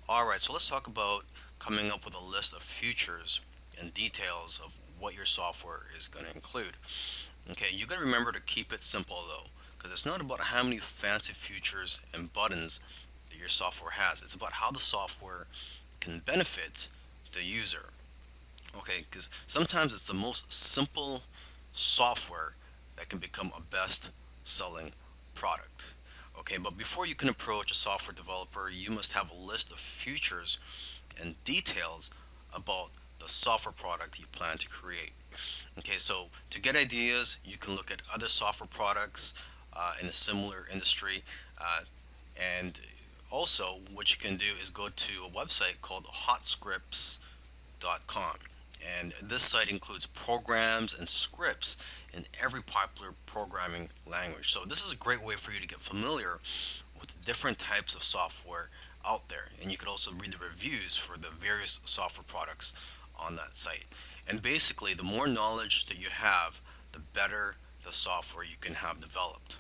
Alright, so let's talk about coming up with a list of features and details of what your software is going to include. Okay, you got to remember to keep it simple though, because it's not about how many fancy features and buttons that your software has. It's about how the software can benefit the user. Okay, because sometimes it's the most simple software that can become a best selling product. Okay, but before you can approach a software developer, you must have a list of features and details about the software product you plan to create. Okay, so to get ideas, you can look at other software products in a similar industry. And also, what you can do is go to a website called hotscripts.com. And this site includes programs and scripts in every popular programming language. So this is a great way for you to get familiar with the different types of software out there. And you could also read the reviews for the various software products on that site. And basically, the more knowledge that you have, the better the software you can have developed.